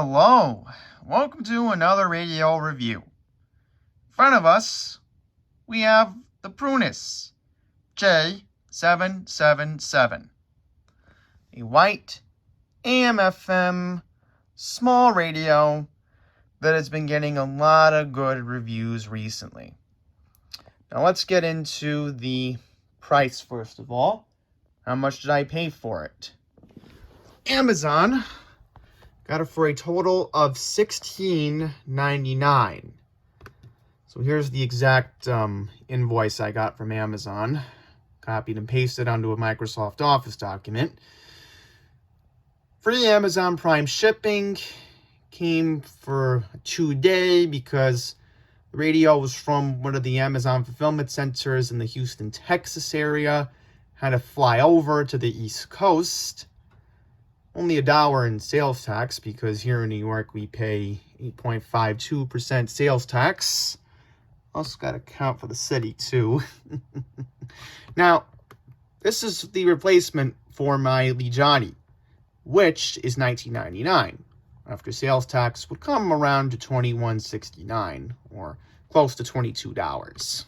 Hello, welcome to another radio review. In front of us, we have the Prunus J777, a white AM/FM small radio that has been getting a lot of good reviews recently. Now let's get into the price first of all. How much did I pay for it? Amazon got it for a total of $16.99. So here's the exact invoice I got from Amazon. Copied and pasted onto a Microsoft Office document. Free Amazon Prime shipping. Came for 2 days because the radio was from one of the Amazon fulfillment centers in the Houston, Texas area. Had to fly over to the East Coast. Only $1 in sales tax because here in New York we pay 8.52% sales tax. Also got to count for the city too. Now, this is the replacement for my Lijani, which is $19.99. After sales tax would come around to $21.69 or close to $22.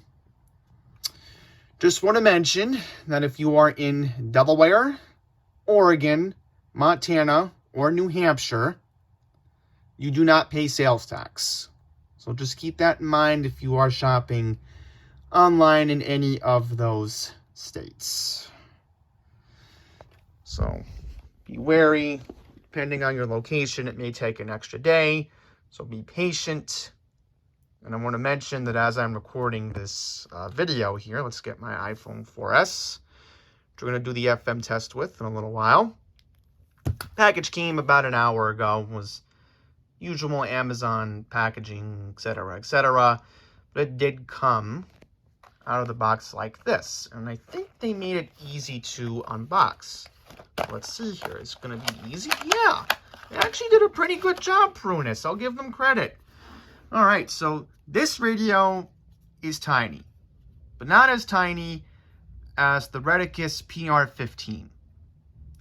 Just want to mention that if you are in Delaware, Oregon, Montana, or New Hampshire, you do not pay sales tax. So just keep that in mind if you are shopping online in any of those states. So be wary. Depending on your location, it may take an extra day. So be patient. And I want to mention that as I'm recording this video here, let's get my iPhone 4S, which we're going to do the FM test with in a little while. Package came about an hour ago. Was usual Amazon packaging, etc., etc. But it did come out of the box like this. And I think they made it easy to unbox. Let's see here. It's going to be easy. Yeah, they actually did a pretty good job, Prunus. I'll give them credit. All right, so this radio is tiny, but not as tiny as the Redicus PR15.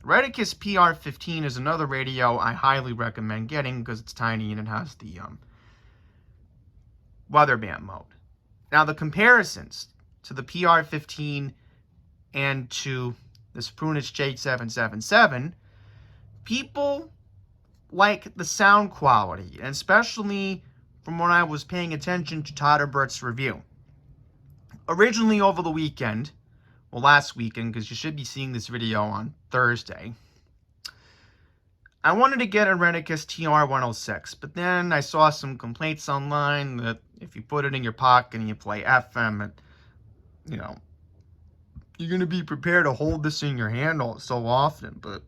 The Redicus PR15 is another radio I highly recommend getting because it's tiny and it has the weather band mode. Now, the comparisons to the PR15 and to this Prunus J777, people like the sound quality, and especially from when I was paying attention to Todderbert's review. Originally over the weekend, well, last weekend, because you should be seeing this video on Thursday, I wanted to get a Redicus TR106, but then I saw some complaints online that if you put it in your pocket and you play FM, you're going to be prepared to hold this in your hand so often, but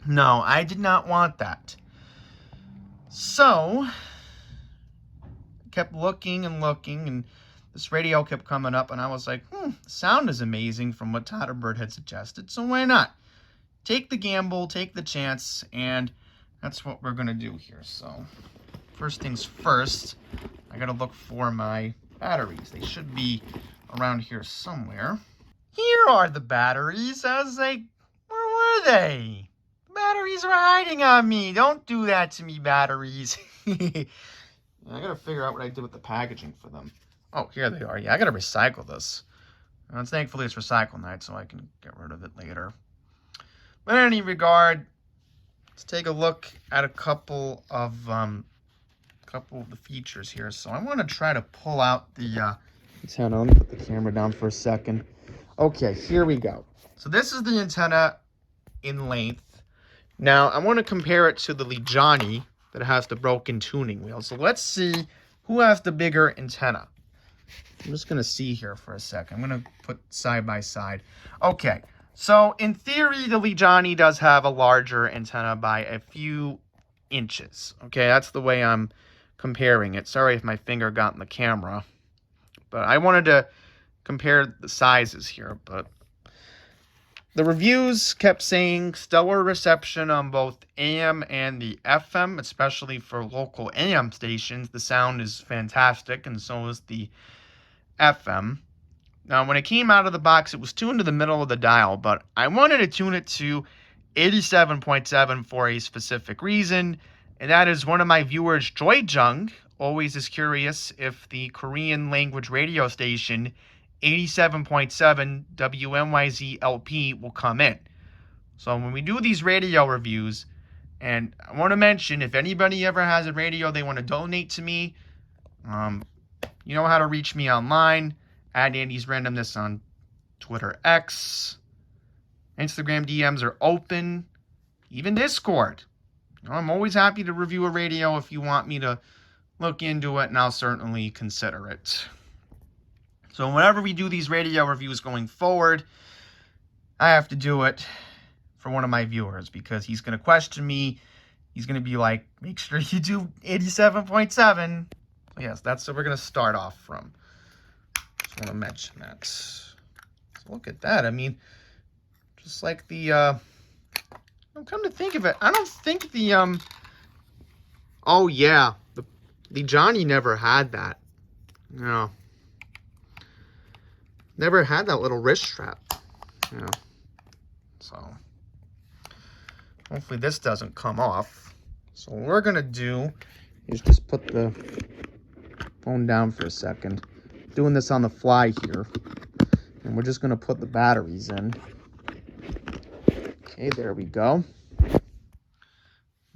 no, I did not want that. So, I kept looking, and this radio kept coming up, and I was like, the sound is amazing from what Todderbert had suggested, so why not? Take the gamble, take the chance, and that's what we're going to do here. So, first things first, I got to look for my batteries. They should be around here somewhere. Here are the batteries. Where were they? The batteries are hiding on me. Don't do that to me, batteries. I got to figure out what I did with the packaging for them. Oh, here they are. Yeah, I got to recycle this. Thankfully, it's recycle night, so I can get rid of it later. But in any regard, let's take a look at a couple of the features here. So I want to try to pull out the antenna. Let me put the camera down for a second. Okay, here we go. So this is the antenna in length. Now, I want to compare it to the Lijani that has the broken tuning wheel. So let's see who has the bigger antenna. I'm just going to see here for a second. I'm going to put side by side. Okay, so in theory, the Lijani does have a larger antenna by a few inches. Okay, that's the way I'm comparing it. Sorry if my finger got in the camera. But I wanted to compare the sizes here, but the reviews kept saying stellar reception on both AM and the FM, especially for local AM stations. The sound is fantastic, and so is the FM. Now, when it came out of the box, it was tuned to the middle of the dial, but I wanted to tune it to 87.7 for a specific reason, And that is one of my viewers, Joy Jung, always is curious if the Korean language radio station 87.7 WNYZ LP will come in. So when we do these radio reviews, and I want to mention, if anybody ever has a radio they want to donate to me, you know how to reach me online, at Andy's Randomness on Twitter X. Instagram DMs are open, even Discord. I'm always happy to review a radio if you want me to look into it, and I'll certainly consider it. So whenever we do these radio reviews going forward, I have to do it for one of my viewers, because he's going to question me. He's going to be like, make sure you do 87.7. So yes, that's what we're going to start off from. Just want to mention that. So look at that. I mean, just like the... come to think of it, I don't think the, oh yeah, the Johnny never had that. No. Never had that little wrist strap. Yeah. So, hopefully this doesn't come off. So what we're going to do is just put the phone down for a second. Doing this on the fly here. And we're just going to put the batteries in. Okay, there we go.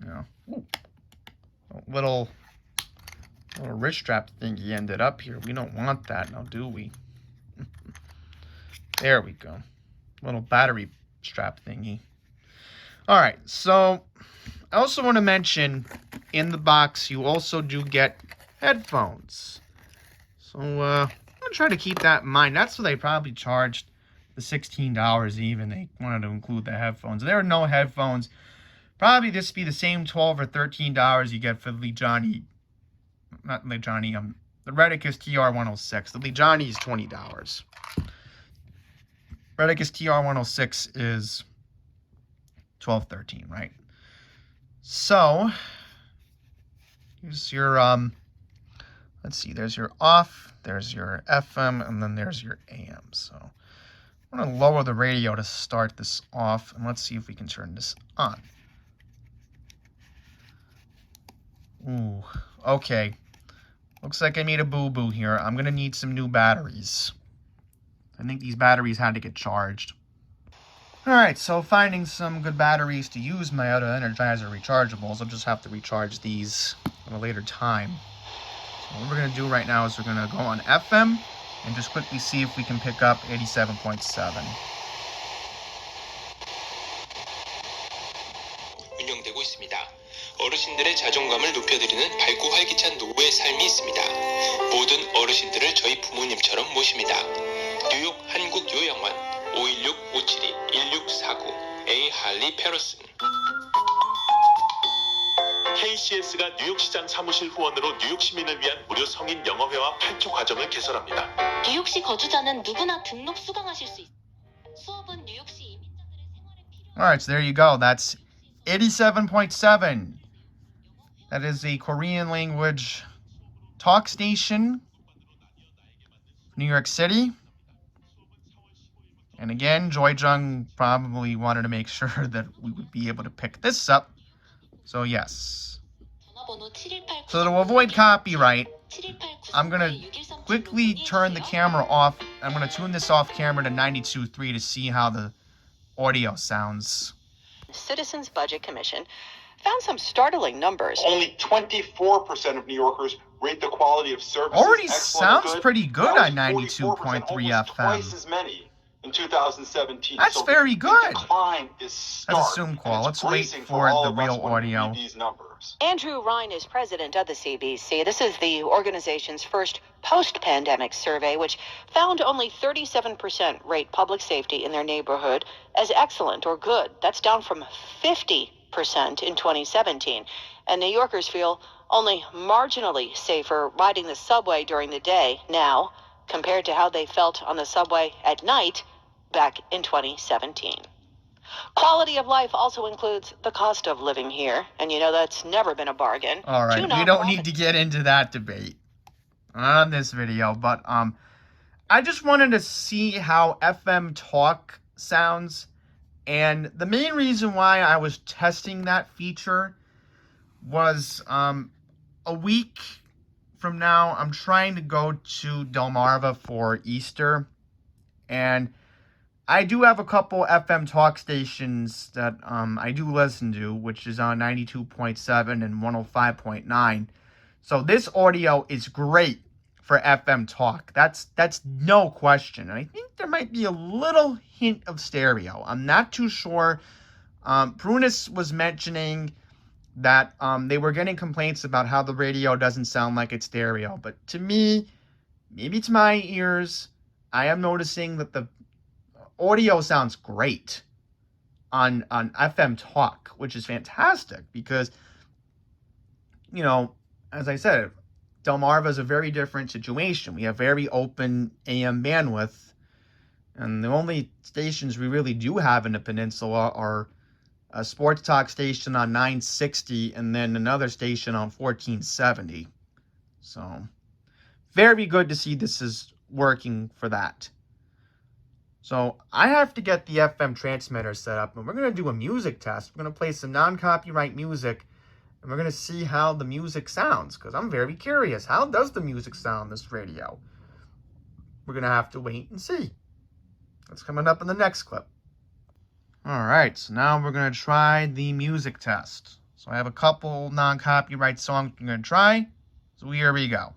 Yeah. Little wrist strap thingy ended up here. We don't want that now, do we? There we go. Little battery strap thingy. Alright, so I also want to mention, in the box you also do get headphones. So I'm going to try to keep that in mind. That's what they probably charged the $16 even. They wanted to include the headphones. There are no headphones. Probably this be the same $12 or $13 you get for the Johnny, not the Johnny, the Redicus TR106. The Lee Johnny is $20. Redicus TR106 is $12, $13, right? So here's your let's see, there's your off, there's your FM, and then there's your AM. So I'm going to lower the radio to start this off, and let's see if we can turn this on. Ooh, okay. Looks like I made a boo-boo here. I'm going to need some new batteries. I think these batteries had to get charged. Alright, so finding some good batteries to use my other Energizer rechargeables. I'll just have to recharge these at a later time. So what we're going to do right now is we're going to go on FM and just quickly see if we can pick up 87.7. 운영되고 있습니다. 어르신들의 자존감을 높여드리는 밝고 활기찬 노후의 삶이 있습니다. 모든 어르신들을 저희 부모님처럼 모십니다. 뉴욕 한국요양원 516-572-1649 A 할리 페러슨. KCS가 뉴욕시장 사무실 후원으로 뉴욕 시민을 위한 무료 성인 영어회화 8초 과정을 개설합니다. 뉴욕시 거주자는 누구나 등록 수강하실 수 있습니다. 수업은 뉴욕시 이민자들의 생활에 필요한... Alright, so there you go. That's 87.7. That is a Korean language talk station, New York City. And again, Joy Jung probably wanted to make sure that we would be able to pick this up. So yes. So to avoid copyright, I'm going to quickly turn the camera off. I'm going to tune this off camera to 92.3 to see how the audio sounds. Citizens Budget Commission found some startling numbers. Only 24% of New Yorkers rate the quality of services Already excellent or sounds good. pretty good That on was 92.3 almost FM. Twice as many in 2017. That's so very the good. decline is stark, That's a Zoom call. and Let's it's wait bracing for all the of us real when we audio. read these numbers. Andrew Ryan is president of the CBC. This is the organization's first post-pandemic survey, which found only 37% rate public safety in their neighborhood as excellent or good. That's down from 50% in 2017. And New Yorkers feel only marginally safer riding the subway during the day now compared to how they felt on the subway at night back in 2017. Quality of life also includes the cost of living here, and you know that's never been a bargain. All right, we don't need to get into that debate on this video, but I just wanted to see how FM talk sounds, and the main reason why I was testing that feature was a week from now, I'm trying to go to Delmarva for Easter, and I do have a couple FM talk stations that I do listen to, which is on 92.7 and 105.9. So this audio is great for FM talk. That's no question. And I think there might be a little hint of stereo. I'm not too sure. Prunus was mentioning that they were getting complaints about how the radio doesn't sound like it's stereo. But to me, maybe it's my ears, I am noticing that the audio sounds great on FM talk, which is fantastic because, you know, as I said, Delmarva is a very different situation. We have very open AM bandwidth, and the only stations we really do have in the peninsula are a sports talk station on 960 and then another station on 1470. So very good to see this is working for that. So I have to get the FM transmitter set up, and we're going to do a music test. We're going to play some non-copyright music, and we're going to see how the music sounds, because I'm very curious. How does the music sound on this radio? We're going to have to wait and see. That's coming up in the next clip. All right, so now we're going to try the music test. So I have a couple non-copyright songs we're going to try. So here we go.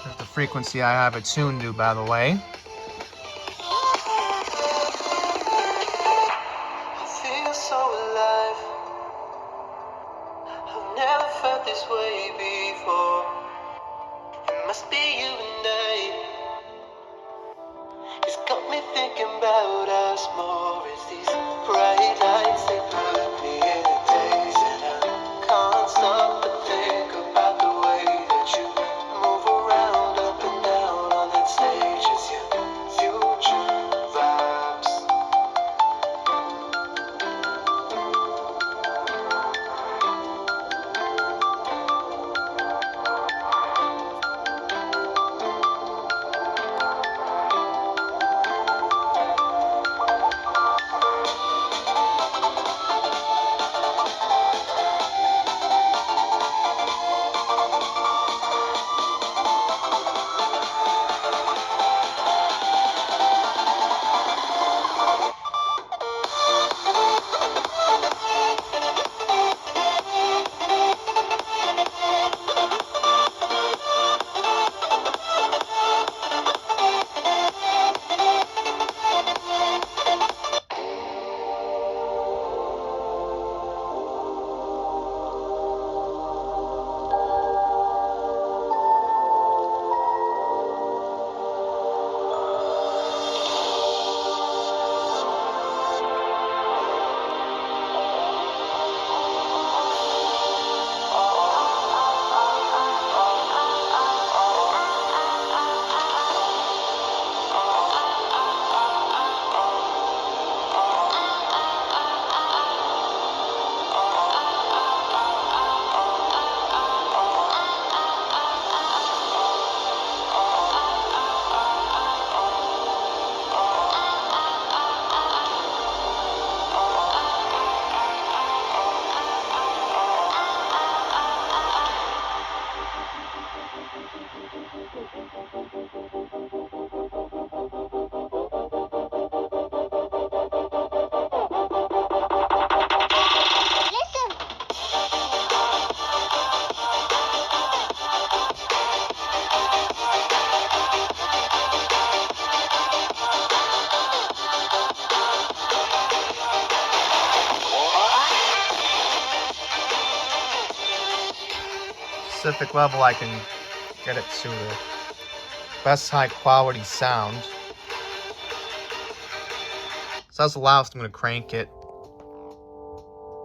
There's the frequency I have it tuned to, by the way. This way before. It must be you and I. It's got me thinking about us more. It's these bright lights that put me in a daze, and I can't stop to think about the way that you move around up and down on that stage. It's your future vibes. Specific level I can get it to the best high quality sound. So that's the loudest I'm going to crank it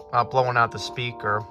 without blowing out the speaker.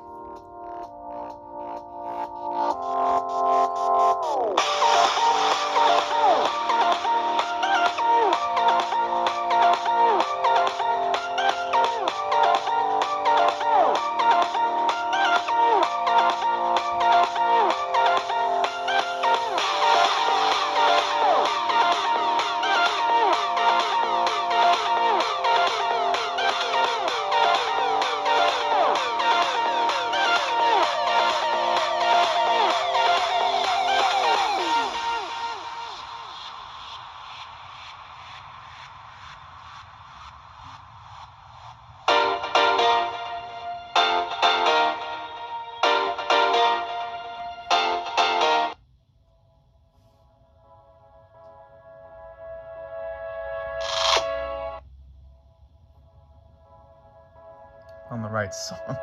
copyright song.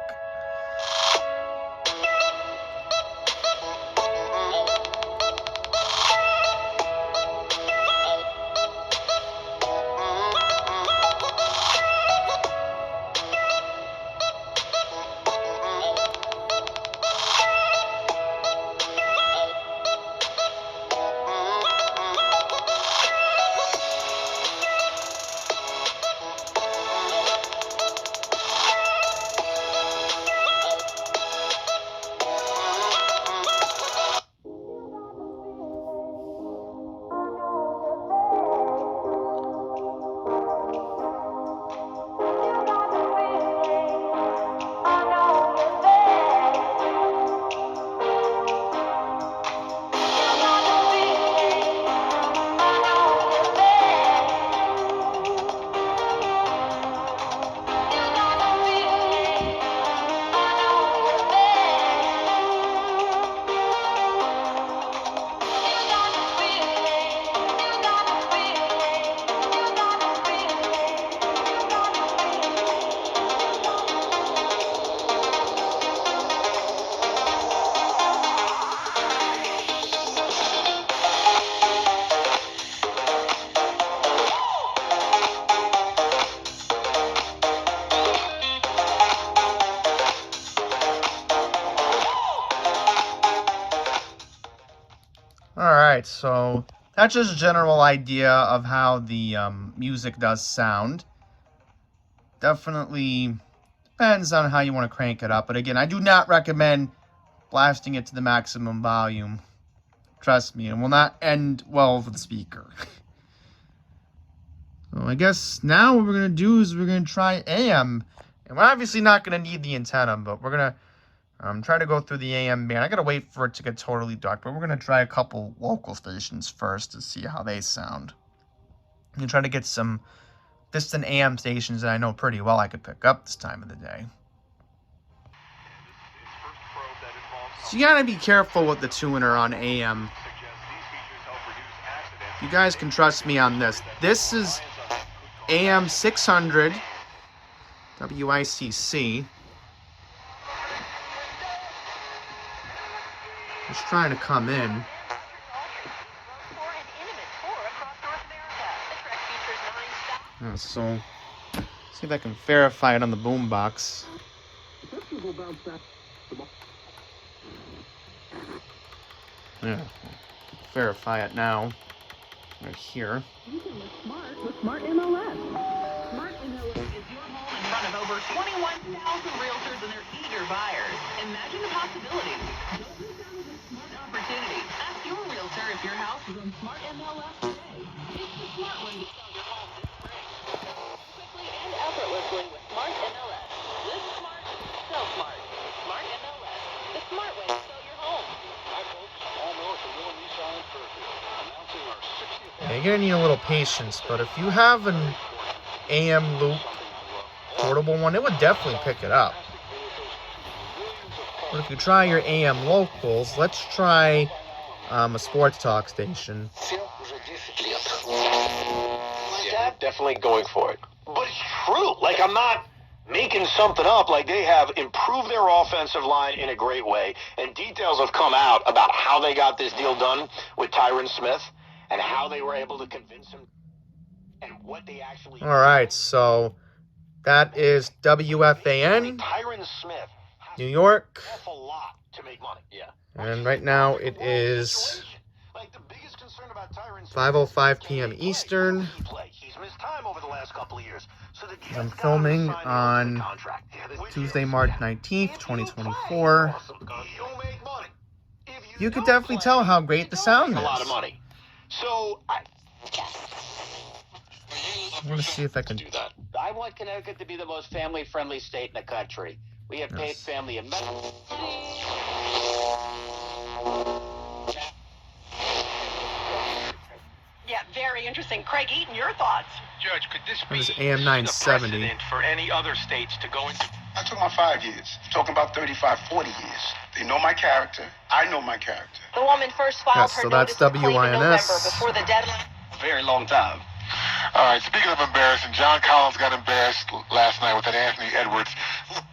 Alright, so that's just a general idea of how the music does sound. Definitely depends on how you want to crank it up. But again, I do not recommend blasting it to the maximum volume. Trust me, it will not end well for the speaker. So I guess now what we're going to do is we're going to try AM. And we're obviously not going to need the antenna, but we're going to try to go through the AM band. I got to wait for it to get totally dark, but we're going to try a couple local stations first to see how they sound. And try to get some distant AM stations that I know pretty well I could pick up this time of the day. So you got to be careful with the tuner on AM. You guys can trust me on this. This is AM 600 WICC. It's trying to come in. So, see if I can verify it on the boombox. Yeah, verify it now. Right here. You can look smart with Smart MLS. Smart MLS is your home in front of over 21,000 realtors and their eager buyers. Imagine the possibilities. Don't miss out on this smart opportunity. Ask your realtor if your house is on Smart MLS today. It's the smart way to sell your home this spring. Quickly and effortlessly with Smart MLS. Live smart, sell smart. Smart MLS. The smart way to sell your home. Hi folks, Paul Miller from Miller Nissan in Fairfield, announcing our 60th. Yeah, you're gonna need a little patience, but if you have an AM loop, portable one, it would definitely pick it up. But if you try your AM locals, let's try a sports talk station. Yeah, definitely going for it. But it's true. Like, I'm not making something up. Like, they have improved their offensive line in a great way, and details have come out about how they got this deal done with Tyron Smith and how they were able to convince him and what they actually. All right, so that is WFAN, Tyron Smith, New York, an awful lot to make money. Yeah. and right now it is Like, the biggest concern about Tyron Smith 5:05 p.m. Eastern. He's missed time over the last couple of years. So the Jets I'm got him filming to sign on into the contract. Tuesday, March 19th, 2024. You'll make money. If You could don't definitely play, tell how great you the don't sound make a lot is. of money. So I'm gonna see if I can. do that. I want Connecticut to be the most family-friendly state in the country. We have paid Yes. family amenities. Yeah, very interesting. Craig Eaton, your thoughts? Judge, could this That is be AM the 970. precedent for any other states to go into? I took my 5 years. I'm talking about 35, 40 years. They know my character. I know my character. The woman first filed Yes, her so notice that's to claim in November WINS. before the deadline. Very long time. All right, speaking of embarrassing, John Collins got embarrassed last night with that Anthony Edwards.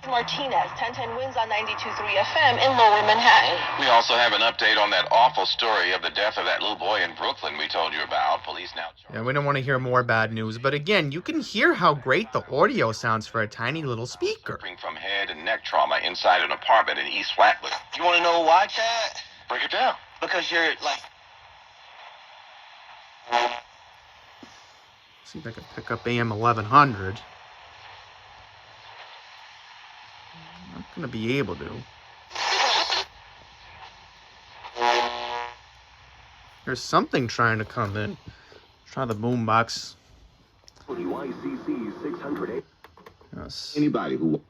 Martinez, 1010 wins on 92.3 FM in Lower Manhattan. We also have an update on that awful story of the death of that little boy in Brooklyn we told you about. Police now... Yeah, we don't want to hear more bad news, but again, you can hear how great the audio sounds for a tiny little speaker. Suffering from head and neck trauma inside an apartment in East Flatbush. You want to know why, Chad? Break it down. Because you're like... See if I can pick up AM 1100. I'm not going to be able to. There's something trying to come in. Try the boombox. WICC 600. Yes. Anybody who...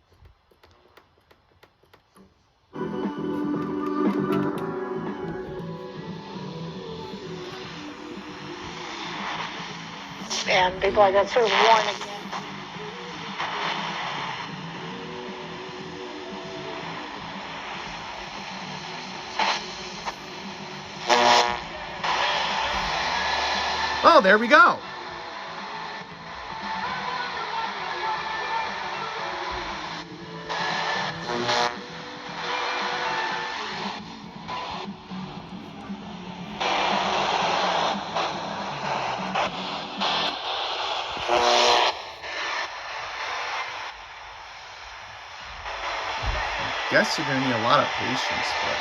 And people I got sort of worn again. Oh, there we go. Guess you're gonna need a lot of patience, but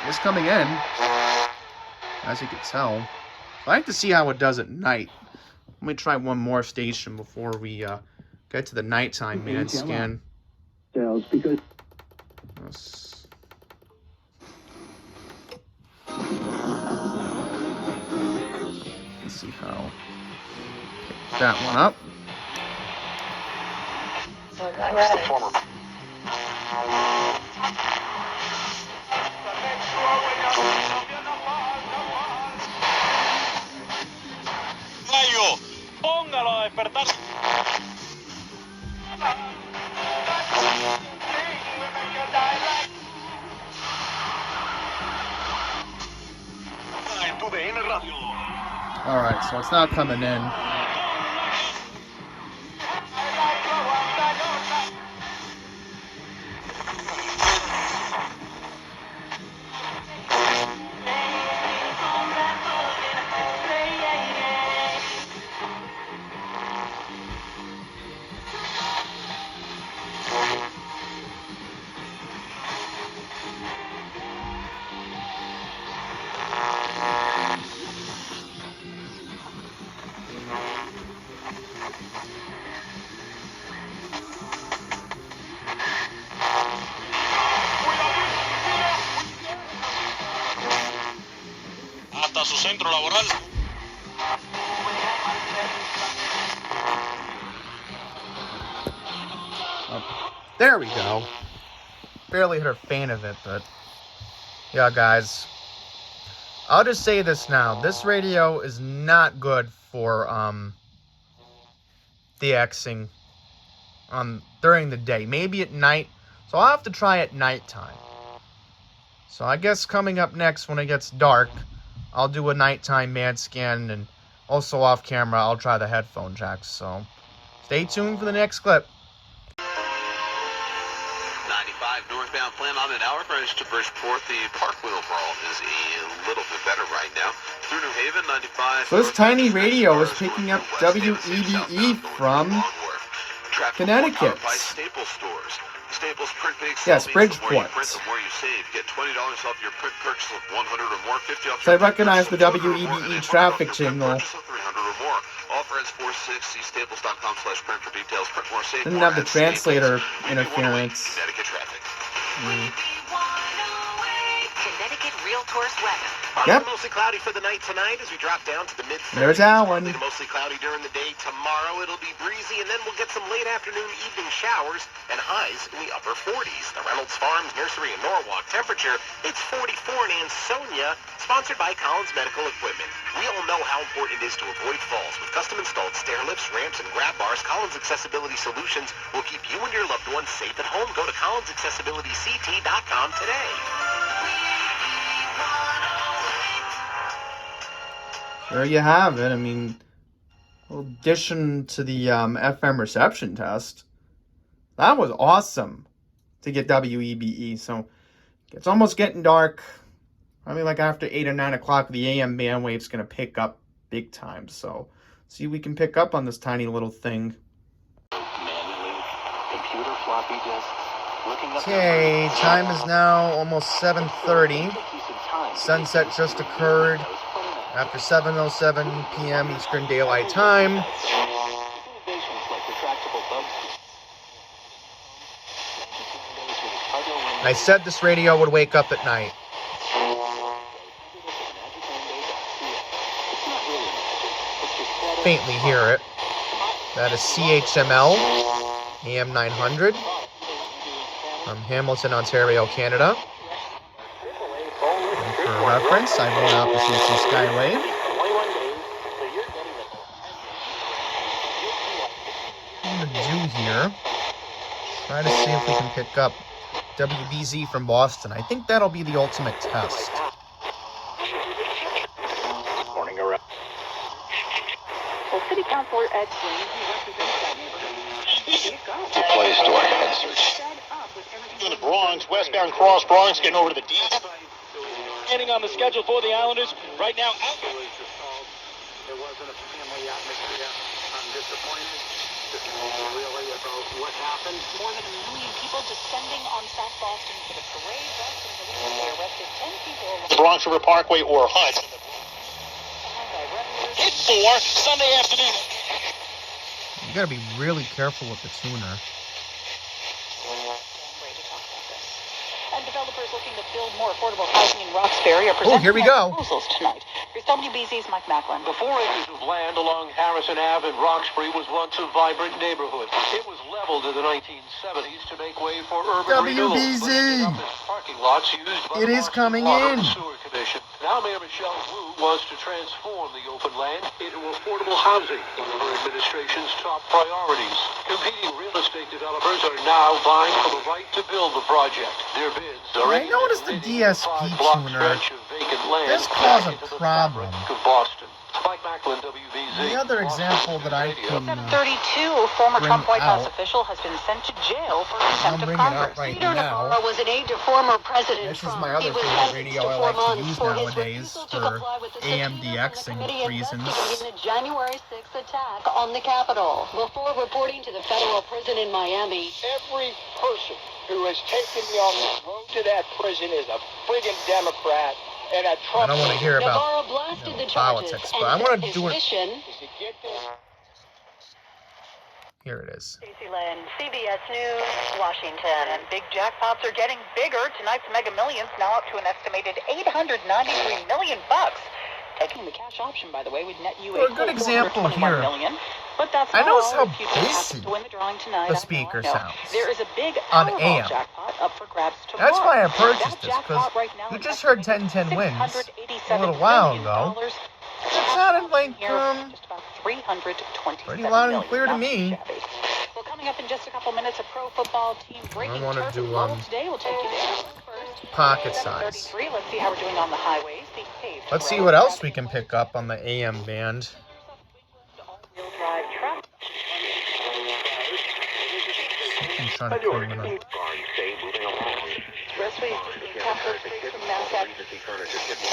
it's coming in, as you can tell. I like to see how it does at night. Let me try one more station before we get to the nighttime man scan. Because... Let's see how. Pick that one up. That's the former. Póngalo a despertar. Alright, so it's not coming in. Hasta su centro laboral. There we go. Barely hit her fan of it, but yeah, guys. I'll just say this now. This radio is not good for DXing during the day. Maybe at night. So I'll have to try at nighttime. So I guess coming up next when it gets dark, I'll do a nighttime man scan, and also off camera I'll try the headphone jacks. So stay tuned for the next clip. 95 northbound Plymouth at Hour Bridge to Bridgeport. The Parkwheel Brawl is a little bit better right now. Through New Haven, 95. So this tiny radio is picking up WEDE from Connecticut. Staples stores. Staples print big. Yes, Bridgeport. The more you print, the more you save. Get $20 off your print purchase of 100 or more. 50 off. So I recognize the WEDE traffic signal. 300 or more. Offer ends 460. Staples.com/print for details. Print more, save Didn't more. have the translator interference. Connecticut traffic. Connecticut Realtors weather. Yep. Mostly cloudy for the night tonight as we drop down to the mid-30s. There's Alan. Mostly cloudy during the day. Tomorrow it'll be breezy, and then we'll get some late afternoon, evening showers and highs in the upper 40s. The Reynolds Farms Nursery in Norwalk. Temperature, it's 44 in Ansonia. Sponsored by Collins Medical Equipment. We all know how important it is to avoid falls. With custom-installed stair lifts, ramps, and grab bars, Collins Accessibility Solutions will keep you and your loved ones safe at home. Go to collinsaccessibilityct.com today. There you have it. I mean, addition to the FM reception test. That was awesome to get WEBE. So it's almost getting dark. Probably like after 8 or 9 o'clock, the AM bandwave's going to pick up big time. So see if we can pick up on this tiny little thing. Okay, time is now almost 7:30. Sunset just occurred after 7:07 p.m. Eastern Daylight Time. I said this radio would wake up at night. Faintly hear it. That is CHML, AM 900, from Hamilton, Ontario, Canada. And for reference, I went out to CC Skywave. What I'm going to do here, try to see if we can pick up WBZ from Boston. I think that'll be the ultimate test. Well, City Councilor Ed Green, who represents that neighborhood, Play store and search. In the Bronx, westbound cross Bronx, getting over to the D. Standing on the schedule for the Islanders right now. There wasn't a family atmosphere. I'm disappointed. Really about what happened. More than 1 million people descending on South Boston for the parade. Boston police say arrested 10 people along Bronx River Parkway or Hudson. Hit 4 Sunday afternoon. You gotta be really careful with the tuner. And developers looking to build more affordable housing in Roxbury are presenting here we go. proposals tonight. Here's WBZ's Mike Macklin. The 4 acres of land along Harrison Ave in Roxbury was once a vibrant neighborhood. It was leveled in the 1970s to make way for urban renewal. WBZ! Parking lots used by It is the coming Water in. and Sewer Commission. Now Mayor Michelle Wu wants to transform the open land into affordable housing, one of her administration's top priorities. Competing real estate developers are now vying for the right to build the project. Their bids are I noticed the DSP tuner does cause a problem. Mike Macklin, WBZ. The other example that I can 32, a former bring Trump White House out. official has been sent to jail for I'll contempt of bring it out Congress. right Peter now. Navarro was an aide to former President This is Trump. my other He was favorite sentenced radio to I 4 like to months use for his nowadays refusal to for comply with the AMDXing reasons. in the January 6th attack on the Capitol. Before reporting to the federal prison in Miami, every person who has taken me on the road to that prison is a friggin' Democrat and a Trump. I don't want to hear about Navarro blasted the charges, politics, but I want to his do it. mission. Here it is. Stacey Lynn, CBS News, Washington. And big jackpots are getting bigger. Tonight's Mega Millions now up to an estimated $893 million. Taking the cash option, by the way, would net you For a good example here, million. But that's I not noticed all. how If you don't happen basic to win the drawing tonight, the I speaker know. sounds There is a big on Powerball AM. jackpot up for grabs tomorrow. That's why I purchased That this, because jackpot right now you is just heard estimated 10-10 wins a $687 little while million. ago. It sounded like just about 327 pretty loud and million. clear to Not me. too shabby. Well, coming up in just a couple minutes, a pro football team breaking wanna turf do, in Lowell today. We'll take you there first. Pocket size. 7:33. Let's see how we're doing on the highways. The paved Let's see roads, what else we can pick up on the AM band. all-wheel drive traffic. I'm trying to pull it up.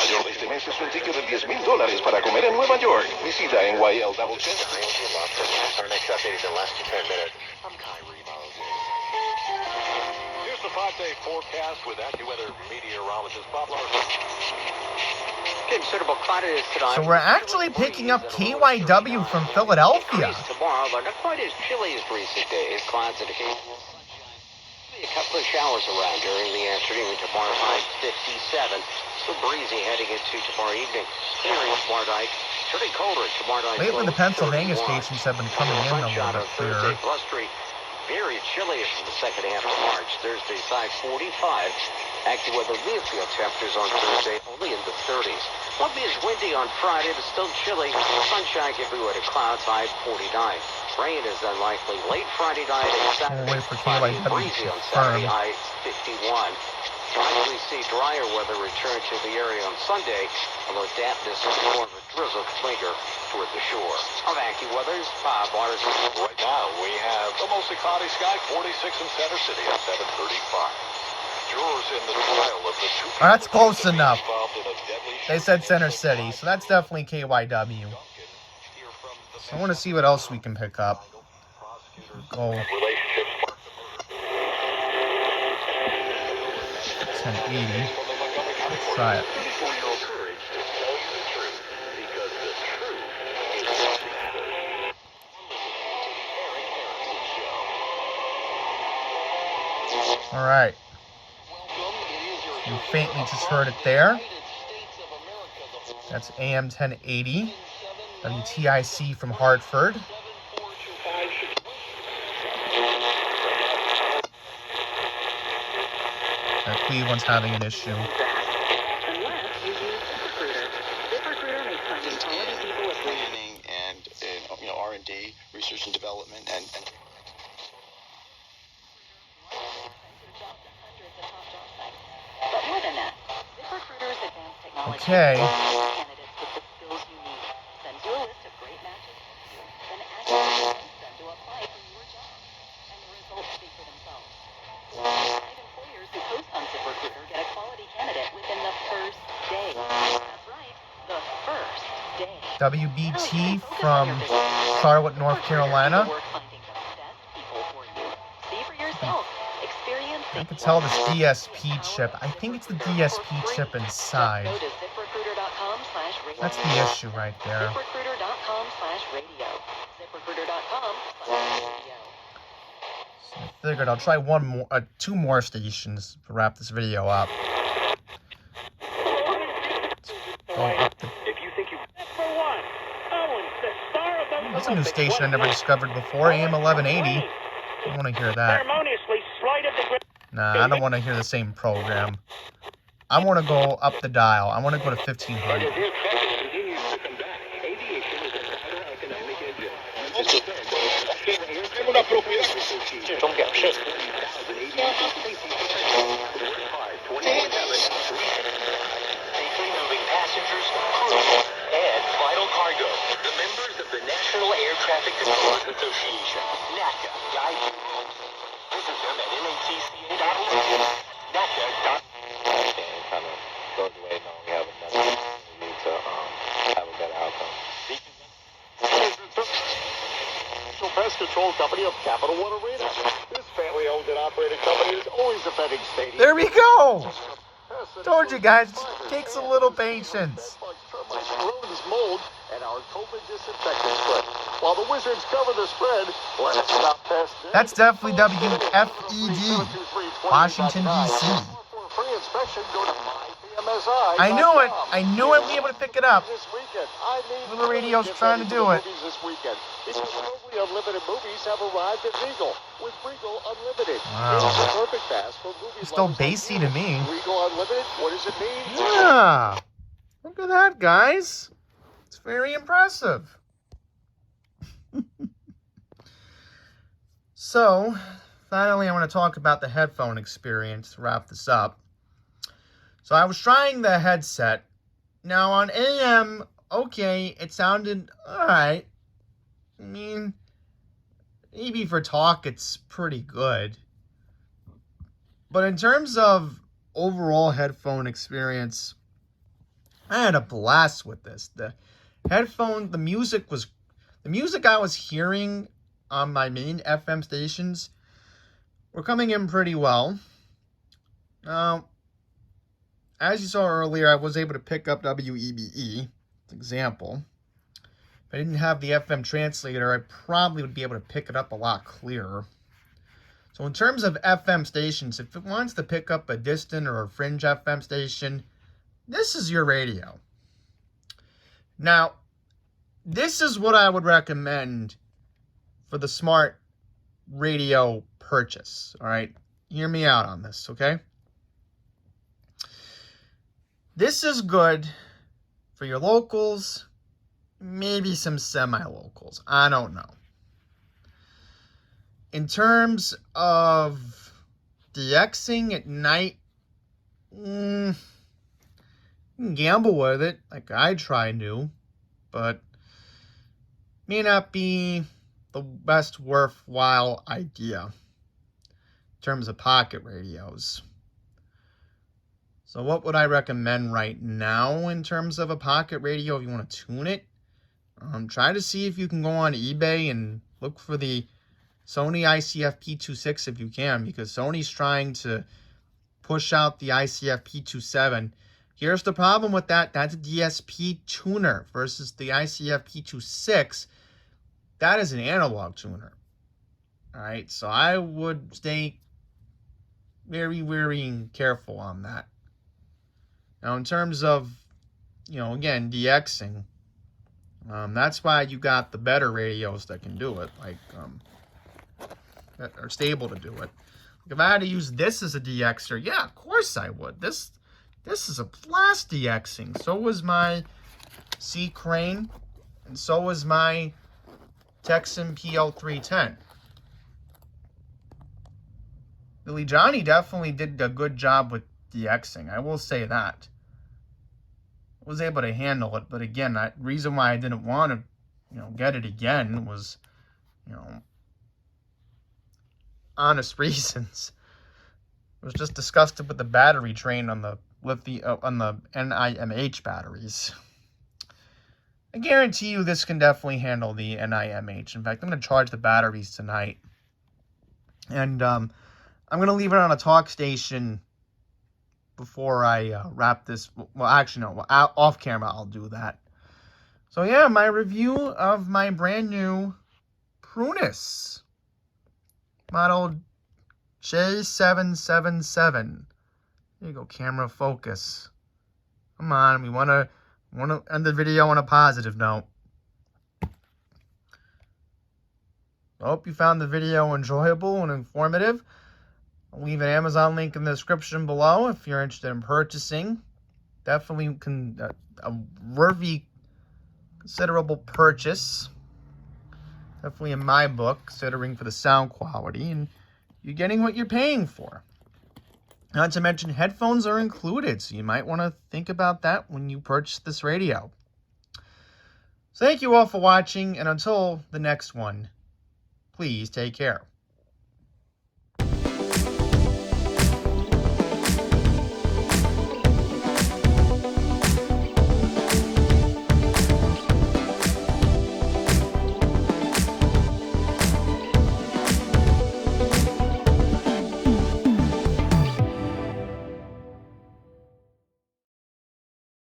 Mayor de este mes es un ticket de $10,000 para comer en Nueva York. Visita NYL Double Check. Our next update is in less than 10 minutes. Here's the 5-day forecast with AccuWeather meteorologist Bob Larson. Considerable cloudiness tonight. So we're actually picking up KYW from Philadelphia. Tomorrow, but not quite as chilly as recent days. Clouds and a couple of showers around during the afternoon. Tomorrow high 57. Still breezy heading into tomorrow evening. Clearing tomorrow night. Turning colder tomorrow night. Lately, the Pennsylvania 31. stations have been coming in a little bit clearer. Blustery. Very chilly for the second half of March. Thursday, high 45. AccuWeather near-field temperatures on Thursday only in the 30s. Won't be as windy on Friday, but still chilly. Sunshine everywhere to clouds, high 49. Rain is unlikely late Friday night and Saturday. We'll wait for KYW to Breezy on Saturday, confirm. high 51. Likely see drier weather return to the area on Sunday, although dampness is more of a drizzle linger toward the shore. Of AccuWeather's Bob Waters. Right now, we have a mostly cloudy sky, 46 in Center City at 7:35. Jurors in the trial of the two Oh, that's close enough. involved in a deadly They said Center City, so that's definitely KYW. So I want to see what else we can pick up. Go. 1080. Let's try it. All right. You faintly just heard it there. That's AM 1080. WTIC from Hartford. Cleveland's having an issue. Planning and R&D, research and development, and But more than that, ZipRecruiter's advanced technology Okay. candidates with the skills you need. Sends you a list of great matches, then add your them to apply for your job. And the results speak for themselves. Satisfied employers who post on ZipRecruiter get a quality candidate within the first day. That's right, the first day. WBT from Charlotte, North Carolina. See for yourself. Experience I can tell this DSP chip. I think it's the DSP chip inside. Go to ZipRecruiter.com/radio. That's the issue right there. ZipRecruiter.com/radio. ZipRecruiter.com/radio. So I figured I'll try two more stations to wrap this video up. Go up the... That's a new station I never discovered before. AM 1180. I don't want to hear that. Nah, I don't want to hear the same program. I want to go up the dial. I want to go to 1500. Safely moving passengers, crew, and vital cargo. The members of the National Air Traffic Controllers Association, NACA, guide you. Visit them at natca.org. NACA. Kind of goes away knowing we have enough to have a better outcome. National Pest Control Company of Capital One Arena. This family-owned and operated company is always defending stadiums. There we go! Told you guys, it takes a little patience. Rodents, mold, and our COVID disinfectant spray. While the Wizards cover the spread, let's stop pests. That's definitely WFED, Washington, D.C. For free inspection, go to myPMSI. I knew it. I knew I'd be able to pick it up. This weekend, I need Little radio's trying to do it. this weekend. Because Totally Unlimited movies have arrived at Regal with Regal Unlimited. Wow. It's the perfect pass for movies. It's still bassy to me. Regal Unlimited, what does it mean? Yeah. Look at that, guys. It's very impressive. So, finally, I want to talk about the headphone experience to wrap this up. So, I was trying the headset. Now, on AM, okay, it sounded alright. I mean, maybe for talk, it's pretty good. But in terms of overall headphone experience, I had a blast with this. The music I was hearing on my main FM stations were coming in pretty well. Now, as you saw earlier, I was able to pick up WEBE, example. If I didn't have the FM translator, I probably would be able to pick it up a lot clearer. So in terms of FM stations, if it wants to pick up a distant or a fringe FM station, this is your radio. Now, this is what I would recommend for the smart radio purchase, all right? Hear me out on this, okay? This is good for your locals, maybe some semi-locals. I don't know. In terms of DXing at night, you can gamble with it, like I try to. but may not be the best worthwhile idea in terms of pocket radios. So what would I recommend right now in terms of a pocket radio if you want to tune it? Try to see if you can go on eBay and look for the Sony ICF P26 if you can, because Sony's trying to push out the ICF P27. Here's the problem with that. That's a DSP tuner versus the ICF P26. That is an analog tuner. All right, so I would stay very wary and careful on that. Now, in terms of, again, DXing, that's why you got the better radios that can do it, like, that are stable to do it. If I had to use this as a DXer, yeah, of course I would. This is a blast DXing. So was my C Crane, and so was my Texan PL310. Billy Johnny definitely did a good job with DXing. I will say that. I was able to handle it, but again, the reason why I didn't want to, get it again was, honest reasons. I was just disgusted with the battery drain on the NIMH batteries. I guarantee you this can definitely handle the NIMH. In fact, I'm going to charge the batteries tonight. And I'm going to leave it on a talk station before I wrap this. Well, actually, no. Off camera, I'll do that. So, yeah, my review of my brand new Prunus model J777. There you go, camera focus. Come on, we want to end the video on a positive note. I hope you found the video enjoyable and informative. I'll leave an Amazon link in the description below if you're interested in purchasing. Definitely a worthy, considerable purchase. Definitely in my book, considering for the sound quality, and you're getting what you're paying for. Not to mention headphones are included, so you might want to think about that when you purchase this radio. So thank you all for watching, and until the next one, please take care.